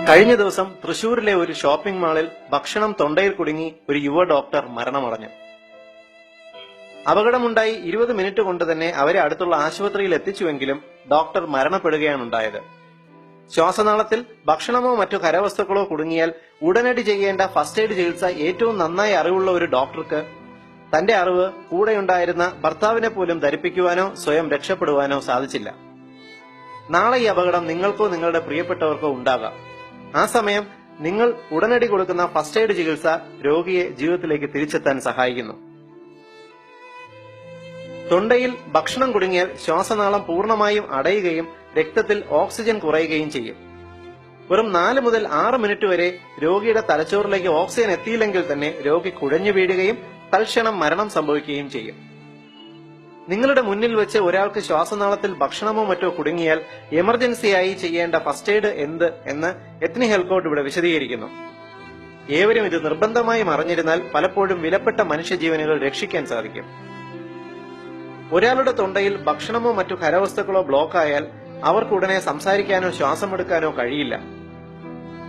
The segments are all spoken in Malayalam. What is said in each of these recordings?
കഴിഞ്ഞ ദിവസം തൃശൂരിലെ ഒരു ഷോപ്പിംഗ് മാളിൽ ഭക്ഷണം തൊണ്ടയിൽ കുടുങ്ങി ഒരു യുവ ഡോക്ടർ മരണമടഞ്ഞു. അപകടമുണ്ടായി 20 മിനിറ്റ് കൊണ്ട് തന്നെ അവരെ അടുത്തുള്ള ആശുപത്രിയിൽ എത്തിച്ചുവെങ്കിലും ഡോക്ടർ മരണപ്പെടുകയാണുണ്ടായത്. ശ്വാസനാളത്തിൽ ഭക്ഷണമോ മറ്റു കരവസ്തുക്കളോ കുടുങ്ങിയാൽ ഉടനടി ചെയ്യേണ്ട ഫസ്റ്റ് എയ്ഡ് ചികിത്സ ഏറ്റവും നന്നായി അറിവുള്ള ഒരു ഡോക്ടർക്ക് തന്റെ അറിവ് കൂടെയുണ്ടായിരുന്ന ഭർത്താവിനെ പോലും ധരിപ്പിക്കുവാനോ സ്വയം രക്ഷപ്പെടുവാനോ സാധിച്ചില്ല. നാളെ ഈ അപകടം നിങ്ങൾക്കോ നിങ്ങളുടെ പ്രിയപ്പെട്ടവർക്കോ ഉണ്ടാകാം. ആ സമയം നിങ്ങൾ ഉടനടി കൊടുക്കുന്ന ഫസ്റ്റ് എയ്ഡ് ചികിത്സ രോഗിയെ ജീവിതത്തിലേക്ക് തിരിച്ചെത്താൻ സഹായിക്കുന്നു. തൊണ്ടയിൽ ഭക്ഷണം കുടുങ്ങിയാൽ ശ്വാസനാളം പൂർണ്ണമായും അടയുകയും രക്തത്തിൽ ഓക്സിജൻ കുറയുകയും ചെയ്യും. വെറും 4 മുതൽ 6 മിനിറ്റ് വരെ രോഗിയുടെ തലച്ചോറിലേക്ക് ഓക്സിജൻ എത്തിയില്ലെങ്കിൽ തന്നെ രോഗി കുഴഞ്ഞു വീഴുകയും തൽക്ഷണം മരണം സംഭവിക്കുകയും ചെയ്യും. നിങ്ങളുടെ മുന്നിൽ വെച്ച് ഒരാൾക്ക് ശ്വാസനാളത്തിൽ ഭക്ഷണമോ മറ്റോ കുടുങ്ങിയാൽ എമർജൻസിയായി ചെയ്യേണ്ട ഫസ്റ്റ് എയ്ഡ് എന്ത് എന്ന് എത്നി ഹെൽത്ത് ഇവിടെ വിശദീകരിക്കുന്നു. ഏവരും ഇത് നിർബന്ധമായും അറിഞ്ഞിരുന്നാൽ പലപ്പോഴും വിലപ്പെട്ട മനുഷ്യജീവനുകൾ രക്ഷിക്കാൻ സാധിക്കും. ഒരാളുടെ തൊണ്ടയിൽ ഭക്ഷണമോ മറ്റു കരവസ്തുക്കളോ ബ്ലോക്ക് ആയാൽ അവർക്കുടനെ സംസാരിക്കാനോ ശ്വാസമെടുക്കാനോ കഴിയില്ല.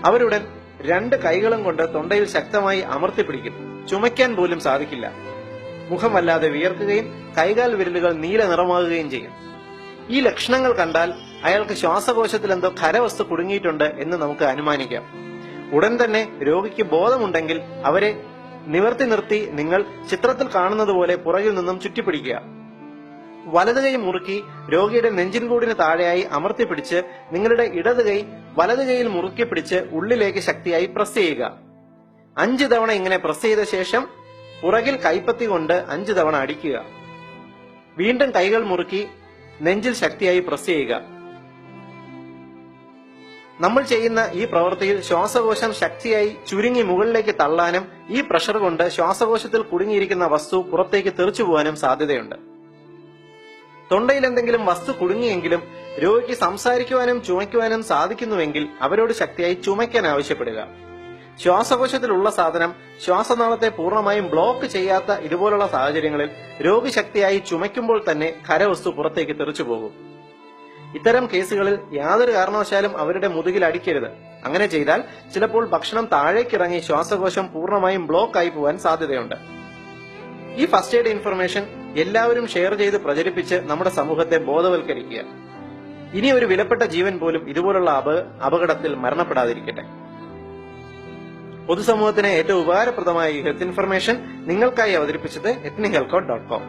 അവരുടൻ 2 കൈകളും കൊണ്ട് തൊണ്ടയിൽ ശക്തമായി അമർത്തിപ്പിടിക്കും. ചുമയ്ക്കാൻ പോലും സാധിക്കില്ല. മുഖം വല്ലാതെ വിയർക്കുകയും കൈകാൽ വിരലുകൾ നീല നിറമാകുകയും ചെയ്യും. ഈ ലക്ഷണങ്ങൾ കണ്ടാൽ അയാൾക്ക് ശ്വാസകോശത്തിൽ എന്തോ കരവസ്തു കുടുങ്ങിയിട്ടുണ്ട് എന്ന് നമുക്ക് അനുമാനിക്കാം. ഉടൻ തന്നെ രോഗിക്ക് ബോധമുണ്ടെങ്കിൽ അവരെ നിവർത്തി നിർത്തി നിങ്ങൾ ചിത്രത്തിൽ കാണുന്നത് പോലെ പുറകിൽ നിന്നും ചുറ്റിപ്പിടിക്കുക. വലത് കൈ മുറുക്കി രോഗിയുടെ നെഞ്ചിൻകൂടിന് താഴെയായി അമർത്തിപ്പിടിച്ച് നിങ്ങളുടെ ഇടത് കൈ വലത് കൈയിൽ മുറുക്കി പിടിച്ച് ഉള്ളിലേക്ക് ശക്തിയായി പ്രസ് ചെയ്യുക. 5 തവണ ഇങ്ങനെ പ്രസ് ചെയ്ത ശേഷം പുറകിൽ കൈപ്പത്തി കൊണ്ട് 5 തവണ അടിക്കുക. വീണ്ടും കൈകൾ മുറുക്കി നെഞ്ചിൽ ശക്തിയായി പ്രസ് ചെയ്യുക. നമ്മൾ ചെയ്യുന്ന ഈ പ്രവൃത്തിയിൽ ശ്വാസകോശം ശക്തിയായി ചുരുങ്ങി മുകളിലേക്ക് തള്ളാനും ഈ പ്രഷർ കൊണ്ട് ശ്വാസകോശത്തിൽ കുടുങ്ങിയിരിക്കുന്ന വസ്തു പുറത്തേക്ക് തെറിച്ചു പോകാനും സാധ്യതയുണ്ട്. തൊണ്ടയിൽ എന്തെങ്കിലും വസ്തു കുടുങ്ങിയെങ്കിലും രോഗിക്ക് സംസാരിക്കുവാനും ചുമയ്ക്കുവാനും സാധിക്കുന്നുവെങ്കിൽ അവരോട് ശക്തിയായി ചുമയ്ക്കാൻ ആവശ്യപ്പെടുക. ശ്വാസകോശത്തിലുള്ള സാധനം ശ്വാസനാളത്തെ പൂർണ്ണമായും ബ്ലോക്ക് ചെയ്യാത്ത ഇതുപോലുള്ള സാഹചര്യങ്ങളിൽ രോഗി ശക്തിയായി ചുമയ്ക്കുമ്പോൾ തന്നെ കരവസ്തു പുറത്തേക്ക് തെറിച്ചു പോകും. ഇത്തരം കേസുകളിൽ യാതൊരു കാരണവശാലും അവരുടെ മുതുകിൽ അടിക്കരുത്. അങ്ങനെ ചെയ്താൽ ചിലപ്പോൾ ഭക്ഷണം താഴേക്കിറങ്ങി ശ്വാസകോശം പൂർണ്ണമായും ബ്ലോക്ക് ആയി പോകാൻ സാധ്യതയുണ്ട്. ഈ ഫസ്റ്റ് എയ്ഡ് ഇൻഫർമേഷൻ എല്ലാവരും ഷെയർ ചെയ്ത് പ്രചരിപ്പിച്ച് നമ്മുടെ സമൂഹത്തെ ബോധവൽക്കരിക്കുക. ഇനി ഒരു വിലപ്പെട്ട ജീവൻ പോലും ഇതുപോലുള്ള അപകടത്തിൽ മരണപ്പെടാതിരിക്കട്ടെ. പൊതുസമൂഹത്തിന് ഏറ്റവും ഉപകാരപ്രദമായ ഈ ഹെൽത്ത് ഇൻഫർമേഷൻ നിങ്ങൾക്കായി അവതരിപ്പിച്ചത് ethnihealthcode.com.